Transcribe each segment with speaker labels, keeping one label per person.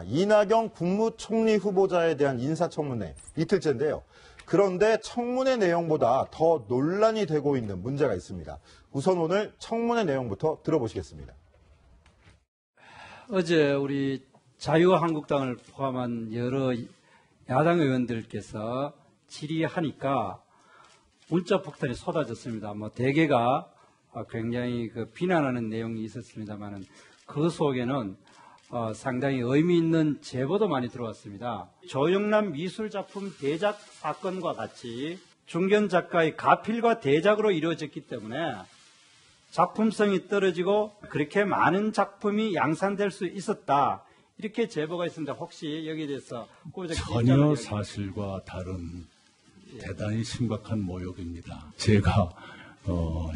Speaker 1: 이낙연 국무총리 후보자에 대한 인사청문회 이틀째인데요. 그런데 청문회 내용보다 더 논란이 되고 있는 문제가 있습니다. 우선 오늘 청문회 내용부터 들어보시겠습니다.
Speaker 2: 어제 우리 자유한국당을 포함한 여러 야당 의원들께서 질의하니까 문자 폭탄이 쏟아졌습니다. 대개가 굉장히 비난하는 내용이 있었습니다만은 그 속에는 상당히 의미 있는 제보도 많이 들어왔습니다. 조영남 미술작품 대작 사건과 같이 중견 작가의 가필과 대작으로 이루어졌기 때문에 작품성이 떨어지고 그렇게 많은 작품이 양산될 수 있었다. 이렇게 제보가 있습니다. 혹시 여기에 대해서
Speaker 3: 전혀 사실과 다른 대단히 심각한 모욕입니다. 제가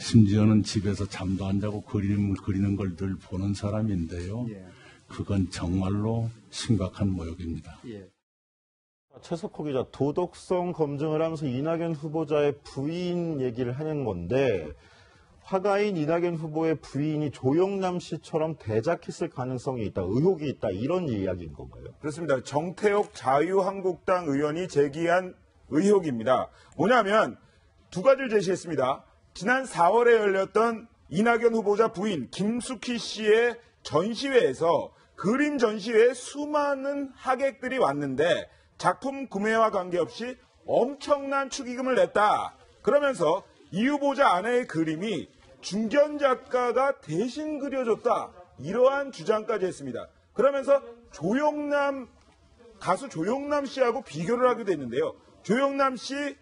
Speaker 3: 심지어는 집에서 잠도 안 자고 그림을 그리는 걸 늘 보는 사람인데요.
Speaker 2: 예.
Speaker 3: 그건 정말로 심각한 모욕입니다.
Speaker 2: 예.
Speaker 1: 최석호 기자, 도덕성 검증을 하면서 이낙연 후보자의 부인 얘기를 하는 건데 화가인 이낙연 후보의 부인이 조영남 씨처럼 대작했을 가능성이 있다, 의혹이 있다, 이런 이야기인 건가요?
Speaker 4: 그렇습니다. 정태욱 자유한국당 의원이 제기한 의혹입니다. 뭐냐면 두 가지를 제시했습니다. 지난 4월에 열렸던 이낙연 후보자 부인 김숙희 씨의 전시회에서 그림 전시회에 수많은 하객들이 왔는데 작품 구매와 관계없이 엄청난 축의금을 냈다. 그러면서 이 후보자 아내의 그림이 중견 작가가 대신 그려줬다. 이러한 주장까지 했습니다. 그러면서 가수 조영남 씨하고 비교를 하게 됐는데요. 조영남 씨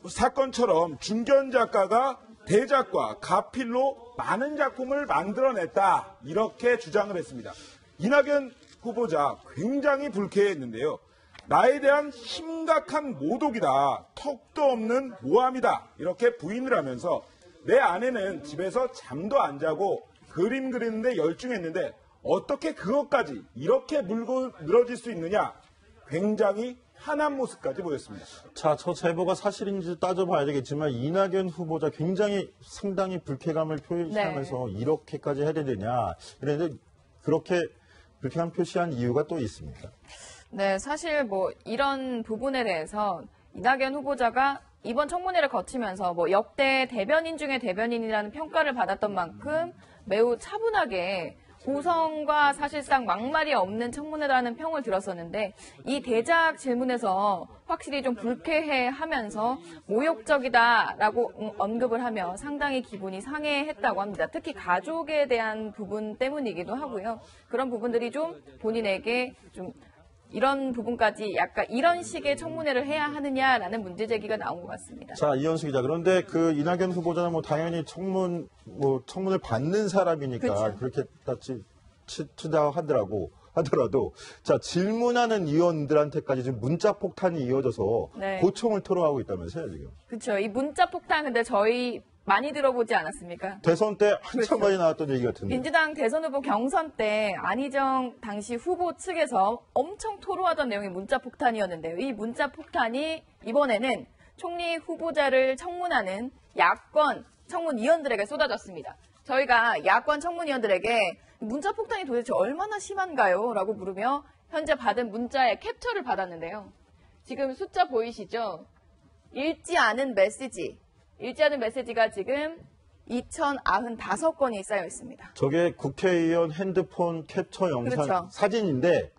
Speaker 4: 사건처럼 중견 작가가 대작과 가필로 많은 작품을 만들어냈다. 이렇게 주장을 했습니다. 이낙연 후보자 굉장히 불쾌했는데요. 나에 대한 심각한 모독이다. 턱도 없는 모함이다. 이렇게 부인을 하면서 내 아내는 집에서 잠도 안 자고 그림 그리는데 열중했는데 어떻게 그것까지 이렇게 물고 늘어질 수 있느냐. 굉장히 한한 모습까지 보였습니다.
Speaker 1: 자, 저 제보가 사실인지 따져봐야 되겠지만 이낙연 후보자 굉장히 상당히 불쾌감을 표시하면서 이렇게까지 해야 되냐. 그런데 그렇게 불쾌감 표시한 이유가 또 있습니다.
Speaker 5: 네, 사실 이런 부분에 대해서 이낙연 후보자가 이번 청문회를 거치면서 역대 대변인 중에 대변인이라는 평가를 받았던 만큼 매우 차분하게 고성과 사실상 막말이 없는 청문회라는 평을 들었었는데 이 대작 질문에서 확실히 좀 불쾌해하면서 모욕적이다라고 언급을 하며 상당히 기분이 상해했다고 합니다. 특히 가족에 대한 부분 때문이기도 하고요. 그런 부분들이 좀 본인에게 좀 이런 부분까지 약간 이런 식의 청문회를 해야 하느냐라는 문제 제기가 나온 것 같습니다.
Speaker 1: 자, 이현수 기자. 그런데 그 이낙연 후보자는 당연히 청문을 받는 사람이니까 그렇죠. 그렇게 투자하더라도 자, 질문하는 의원들한테까지 지금 문자 폭탄이 이어져서 고충을 토로하고 있다면서요, 지금.
Speaker 5: 그렇죠. 이 문자 폭탄 근데 저희 많이 들어보지 않았습니까?
Speaker 1: 대선 때 한참 많이 나왔던 얘기 같은데.
Speaker 5: 민주당 대선 후보 경선 때 안희정 당시 후보 측에서 엄청 토로하던 내용이 문자 폭탄이었는데요. 이 문자 폭탄이 이번에는 총리 후보자를 청문하는 야권 청문위원들에게 쏟아졌습니다. 저희가 야권 청문위원들에게 문자 폭탄이 도대체 얼마나 심한가요? 라고 물으며 현재 받은 문자의 캡처를 받았는데요. 지금 숫자 보이시죠? 읽지 않은 메시지가 지금 2,095건이 쌓여 있습니다.
Speaker 1: 저게 국회의원 핸드폰 캡처 영상
Speaker 5: 그렇죠.
Speaker 1: 사진인데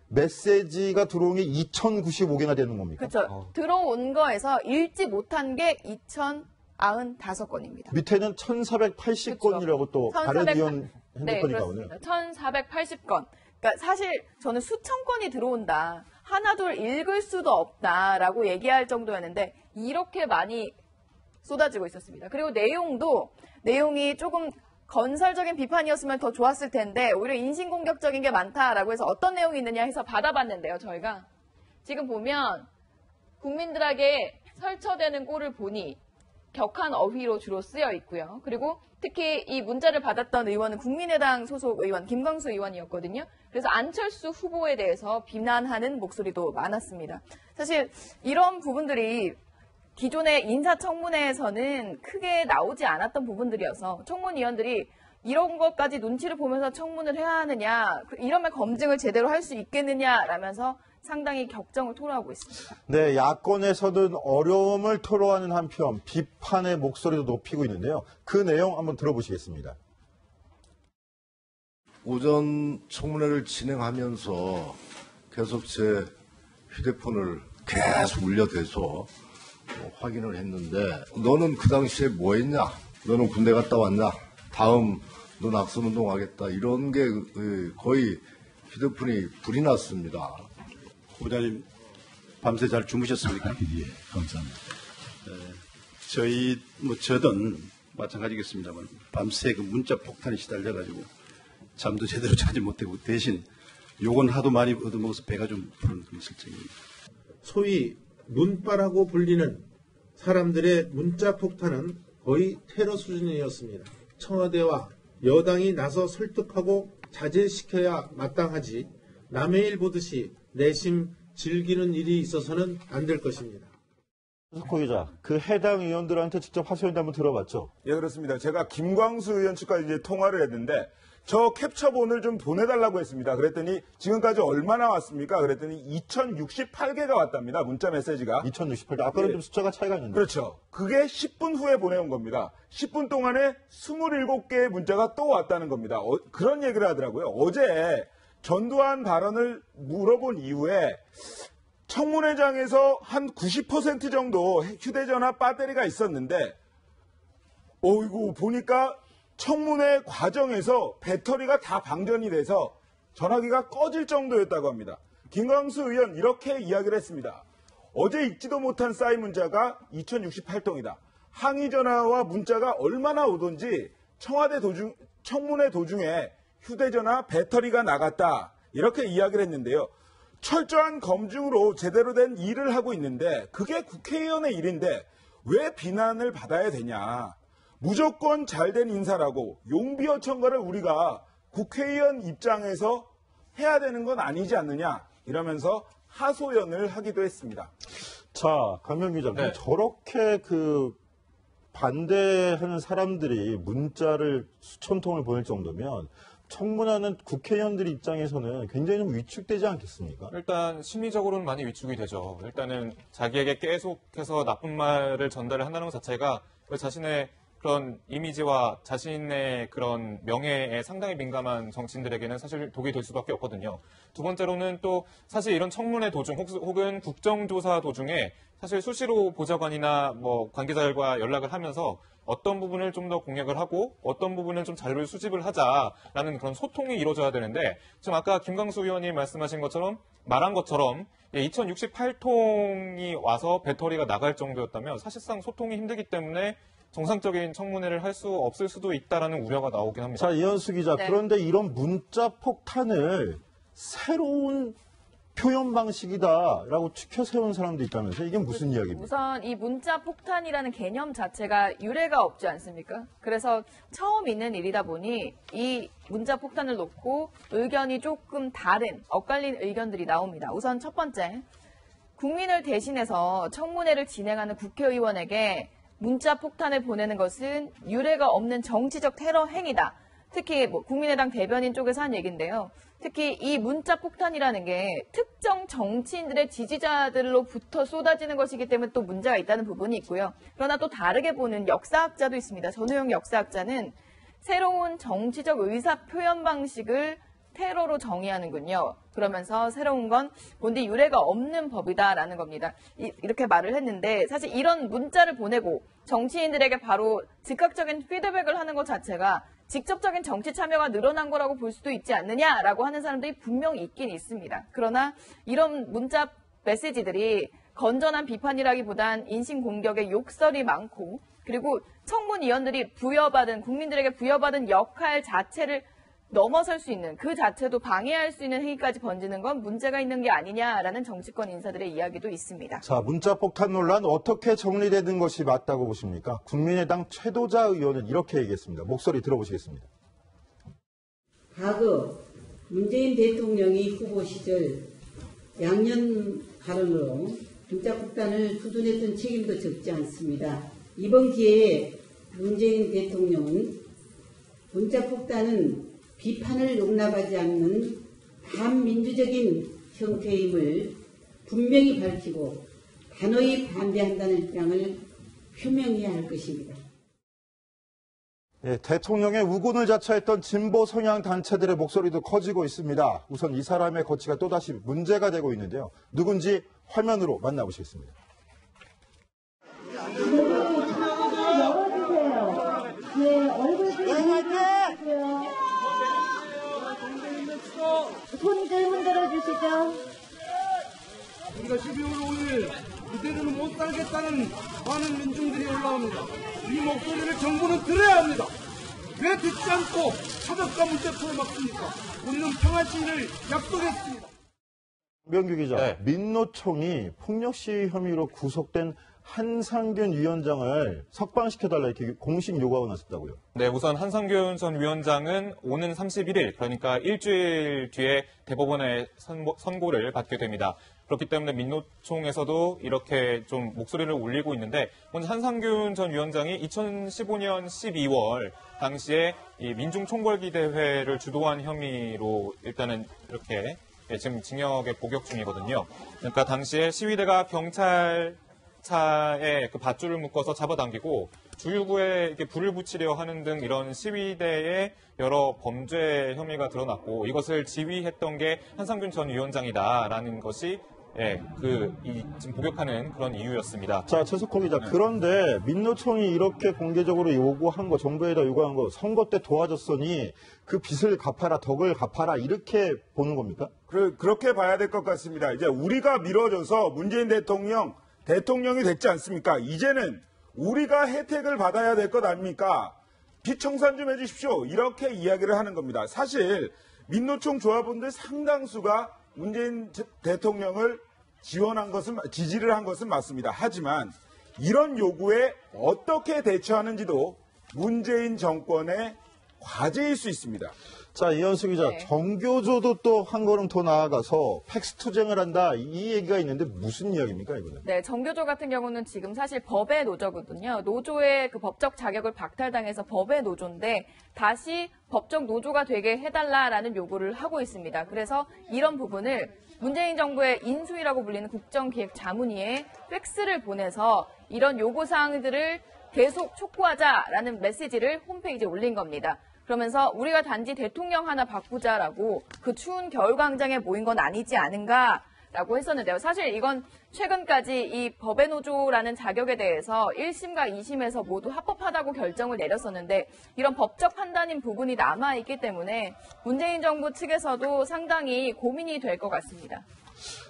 Speaker 1: 메시지가 들어온 게 2,095개나 되는 겁니까?
Speaker 5: 그렇죠. 들어온 거에서 읽지 못한 게 2,095건입니다.
Speaker 1: 밑에는 1,480건이라고 또 다른 의원 핸드폰이 나오네요.
Speaker 5: 1,480건. 그러니까 사실 저는 수천 건이 들어온다. 하나둘 읽을 수도 없다라고 얘기할 정도였는데 이렇게 많이 쏟아지고 있었습니다. 그리고 내용이 조금 건설적인 비판이었으면 더 좋았을 텐데 오히려 인신공격적인 게 많다라고 해서 어떤 내용이 있느냐 해서 받아봤는데요. 저희가 지금 보면 국민들에게 설쳐되는 꼴을 보니 격한 어휘로 주로 쓰여 있고요. 그리고 특히 이 문자를 받았던 의원은 국민의당 소속 의원 김광수 의원이었거든요. 그래서 안철수 후보에 대해서 비난하는 목소리도 많았습니다. 사실 이런 부분들이 기존의 인사청문회에서는 크게 나오지 않았던 부분들이어서 청문위원들이 이런 것까지 눈치를 보면서 청문을 해야 하느냐, 이러면 검증을 제대로 할 수 있겠느냐라면서 상당히 격정을 토로하고 있습니다.
Speaker 1: 네, 야권에서는 어려움을 토로하는 한편 비판의 목소리도 높이고 있는데요. 그 내용 한번 들어보시겠습니다.
Speaker 6: 오전 청문회를 진행하면서 계속 제 휴대폰을 계속 울려대서 확인을 했는데, 너는 그 당시에 뭐 했냐? 너는 군대 갔다 왔냐? 다음 너 낙선운동 하겠다. 이런 게 거의 휴대폰이 불이 났습니다.
Speaker 7: 후보자님, 밤새 잘 주무셨습니까?
Speaker 3: 예, 감사합니다.
Speaker 7: 저든 마찬가지겠습니다만, 밤새 그 문자 폭탄에 시달려가지고 잠도 제대로 자지 못하고 대신 욕은 하도 많이 얻어먹어서 배가 좀 부른 있을 적입니다.
Speaker 8: 소위 문바라고 불리는 사람들의 문자 폭탄은 거의 테러 수준이었습니다. 청와대와 여당이 나서 설득하고 자제시켜야 마땅하지 남의 일 보듯이 내심 즐기는 일이 있어서는 안 될 것입니다.
Speaker 1: 최석호 기자, 그 해당 의원들한테 직접 하소연도 한번 들어봤죠?
Speaker 4: 예, 그렇습니다. 제가 김광수 의원 측과 이제 통화를 했는데 저 캡처본을 좀 보내달라고 했습니다. 그랬더니 지금까지 얼마나 왔습니까? 그랬더니 2068개가 왔답니다. 문자 메시지가.
Speaker 1: 2068개. 아까는
Speaker 4: 예.
Speaker 1: 좀 숫자가 차이가 있는데.
Speaker 4: 그렇죠. 그게 10분 후에 보내온 겁니다. 10분 동안에 27개의 문자가 또 왔다는 겁니다. 그런 얘기를 하더라고요. 어제 전두환 발언을 물어본 이후에 청문회장에서 한 90% 정도 휴대전화 배터리가 있었는데, 이거 보니까 청문회 과정에서 배터리가 다 방전이 돼서 전화기가 꺼질 정도였다고 합니다. 김광수 의원 이렇게 이야기를 했습니다. 어제 읽지도 못한 싸이 문자가 2068통이다. 항의 전화와 문자가 얼마나 오던지 청문회 도중에 휴대전화 배터리가 나갔다. 이렇게 이야기를 했는데요. 철저한 검증으로 제대로 된 일을 하고 있는데 그게 국회의원의 일인데 왜 비난을 받아야 되냐. 무조건 잘된 인사라고 용비어 청구를 우리가 국회의원 입장에서 해야 되는 건 아니지 않느냐 이러면서 하소연을 하기도 했습니다.
Speaker 1: 자, 강명 기자,
Speaker 9: 네.
Speaker 1: 저렇게 반대하는 사람들이 문자를 수천 통을 보낼 정도면 청문하는 국회의원들 입장에서는 굉장히 좀 위축되지 않겠습니까?
Speaker 9: 일단 심리적으로는 많이 위축이 되죠. 일단은 자기에게 계속해서 나쁜 말을 전달을 한다는 것 자체가 자신의 그런 이미지와 자신의 그런 명예에 상당히 민감한 정치인들에게는 사실 독이 될 수밖에 없거든요. 두 번째로는 또 사실 이런 청문회 도중 혹은 국정조사 도중에 사실 수시로 보좌관이나 관계자들과 연락을 하면서 어떤 부분을 좀 더 공략을 하고 어떤 부분을 좀 자료를 수집을 하자라는 그런 소통이 이루어져야 되는데 지금 아까 김광수 의원이 말씀하신 것처럼 말한 것처럼 2068통이 와서 배터리가 나갈 정도였다면 사실상 소통이 힘들기 때문에 정상적인 청문회를 할 수 없을 수도 있다라는 우려가 나오긴 합니다.
Speaker 1: 자, 이현수 기자.
Speaker 5: 네.
Speaker 1: 그런데 이런 문자 폭탄을 새로운 표현 방식이다라고 추켜 세운 사람도 있다면서요? 이게 무슨 이야기입니까?
Speaker 5: 우선 이 문자 폭탄이라는 개념 자체가 유례가 없지 않습니까? 그래서 처음 있는 일이다 보니 이 문자 폭탄을 놓고 의견이 조금 다른 엇갈린 의견들이 나옵니다. 우선 첫 번째, 국민을 대신해서 청문회를 진행하는 국회의원에게 문자 폭탄을 보내는 것은 유례가 없는 정치적 테러 행위다. 특히 국민의당 대변인 쪽에서 한 얘기인데요. 특히 이 문자 폭탄이라는 게 특정 정치인들의 지지자들로부터 쏟아지는 것이기 때문에 또 문제가 있다는 부분이 있고요. 그러나 또 다르게 보는 역사학자도 있습니다. 전우영 역사학자는 새로운 정치적 의사 표현 방식을 테러로 정의하는군요. 그러면서 새로운 건 뭔데 유례가 없는 법이다라는 겁니다. 이렇게 말을 했는데 사실 이런 문자를 보내고 정치인들에게 바로 즉각적인 피드백을 하는 것 자체가 직접적인 정치 참여가 늘어난 거라고 볼 수도 있지 않느냐라고 하는 사람들이 분명히 있긴 있습니다. 그러나 이런 문자 메시지들이 건전한 비판이라기보단 인신공격의 욕설이 많고 그리고 청문위원들이 국민들에게 부여받은 역할 자체를 넘어설 수 있는 그 자체도 방해할 수 있는 행위까지 번지는 건 문제가 있는 게 아니냐라는 정치권 인사들의 이야기도 있습니다.
Speaker 1: 자, 문자 폭탄 논란 어떻게 정리되는 것이 맞다고 보십니까? 국민의당 최도자 의원은 이렇게 얘기했습니다. 목소리 들어보시겠습니다.
Speaker 10: 과거 문재인 대통령이 후보 시절 양년 발언으로 문자 폭탄을 두둔했던 책임도 적지 않습니다. 이번 기회에 문재인 대통령은 문자폭탄은 비판을 용납하지 않는 반민주적인 형태임을 분명히 밝히고 단호히 반대한다는 입장을 표명해야 할 것입니다.
Speaker 1: 예, 대통령의 우군을 자처했던 진보 성향 단체들의 목소리도 커지고 있습니다. 우선 이 사람의 거취가 또다시 문제가 되고 있는데요. 누군지 화면으로 만나보시겠습니다.
Speaker 11: 네, 얼굴 좀 보여주세요. 손 좀 흔들어 주시죠.
Speaker 12: 우리가 12월 5일 이대로는 못 살겠다는 많은 민중들이 올라옵니다. 이 목소리를 정부는 들어야 합니다. 왜 듣지 않고 차벽과 문제풀을 막습니까? 우리는 평화시위를 약속했습니다.
Speaker 1: 명규 기자, 민노총이 폭력 시위 혐의로 구속된 한상균 위원장을 석방시켜달라 이렇게 공식 요구하고 나섰다고요?
Speaker 9: 네, 우선 한상균 전 위원장은 오는 31일, 그러니까 일주일 뒤에 대법원의 선고를 받게 됩니다. 그렇기 때문에 민노총에서도 이렇게 좀 목소리를 올리고 있는데, 먼저 한상균 전 위원장이 2015년 12월 당시에 이 민중총궐기 대회를 주도한 혐의로 일단은 이렇게 지금 징역에 복역 중이거든요. 그러니까 당시에 시위대가 경찰차에 그 밧줄을 묶어서 잡아당기고 주유구에 이렇게 불을 붙이려 하는 등 이런 시위대의 여러 범죄 혐의가 드러났고 이것을 지휘했던 게 한상균 전 위원장이다라는 것이 지금 복역하는 그런 이유였습니다.
Speaker 1: 자, 최석호 기자. 그런데 민노총이 이렇게 공개적으로 요구한 거, 정부에다 요구한 거, 선거 때 도와줬으니 그 빚을 갚아라, 덕을 갚아라, 이렇게 보는 겁니까?
Speaker 4: 그렇게 봐야 될 것 같습니다. 이제 우리가 밀어줘서 문재인 대통령이 됐지 않습니까? 이제는 우리가 혜택을 받아야 될 것 아닙니까? 빚 청산 좀 해주십시오. 이렇게 이야기를 하는 겁니다. 사실 민노총 조합원들 상당수가 문재인 대통령을 지지를 한 것은 맞습니다. 하지만 이런 요구에 어떻게 대처하는지도 문재인 정권의 과제일 수 있습니다.
Speaker 1: 자, 이현수 기자, 정교조도 또 한 걸음 더 나아가서 팩스투쟁을 한다, 이 얘기가 있는데 무슨 이야기입니까, 이거는?
Speaker 5: 네, 정교조 같은 경우는 지금 사실 법의 노조거든요. 노조의 그 법적 자격을 박탈당해서 법의 노조인데 다시 법적 노조가 되게 해달라라는 요구를 하고 있습니다. 그래서 이런 부분을 문재인 정부의 인수위라고 불리는 국정기획자문위에 팩스를 보내서 이런 요구사항들을 계속 촉구하자라는 메시지를 홈페이지에 올린 겁니다. 그러면서 우리가 단지 대통령 하나 바꾸자라고 그 추운 겨울광장에 모인 건 아니지 않은가라고 했었는데요. 사실 이건 최근까지 이 법의 노조라는 자격에 대해서 1심과 2심에서 모두 합법하다고 결정을 내렸었는데 이런 법적 판단인 부분이 남아있기 때문에 문재인 정부 측에서도 상당히 고민이 될 것 같습니다.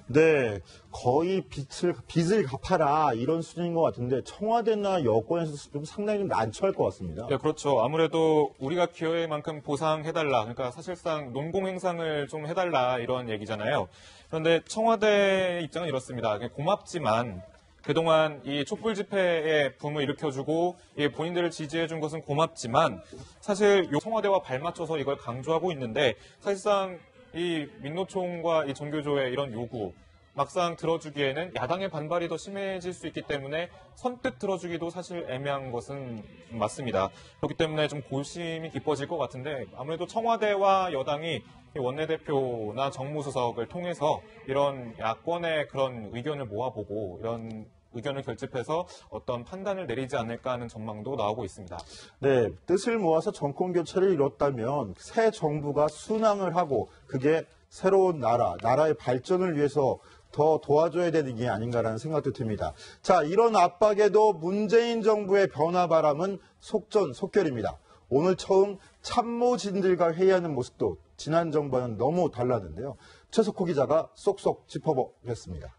Speaker 1: 네, 거의 빚을 갚아라 이런 수준인 것 같은데 청와대나 여권에서 좀 상당히 좀 난처할 것 같습니다.
Speaker 9: 네, 그렇죠. 아무래도 우리가 기여한 만큼 보상해달라. 그러니까 사실상 논공행상을 좀 해달라 이런 얘기잖아요. 그런데 청와대 입장은 이렇습니다. 고맙지만 그동안 이 촛불 집회에 붐을 일으켜주고 본인들을 지지해준 것은 고맙지만 사실 청와대와 발맞춰서 이걸 강조하고 있는데 사실상 이 민노총과 이 정교조의 이런 요구 막상 들어주기에는 야당의 반발이 더 심해질 수 있기 때문에 선뜻 들어주기도 사실 애매한 것은 맞습니다. 그렇기 때문에 좀 고심이 깊어질 것 같은데 아무래도 청와대와 여당이 원내대표나 정무수석을 통해서 이런 야권의 그런 의견을 모아보고 이런 의견을 결집해서 어떤 판단을 내리지 않을까 하는 전망도 나오고 있습니다.
Speaker 1: 네, 뜻을 모아서 정권 교체를 이뤘다면 새 정부가 순항을 하고 그게 새로운 나라의 발전을 위해서 더 도와줘야 되는 게 아닌가라는 생각도 듭니다. 자, 이런 압박에도 문재인 정부의 변화 바람은 속전속결입니다. 오늘 처음 참모진들과 회의하는 모습도 지난 정부와는 너무 달랐는데요. 최석호 기자가 쏙쏙 짚어보겠습니다.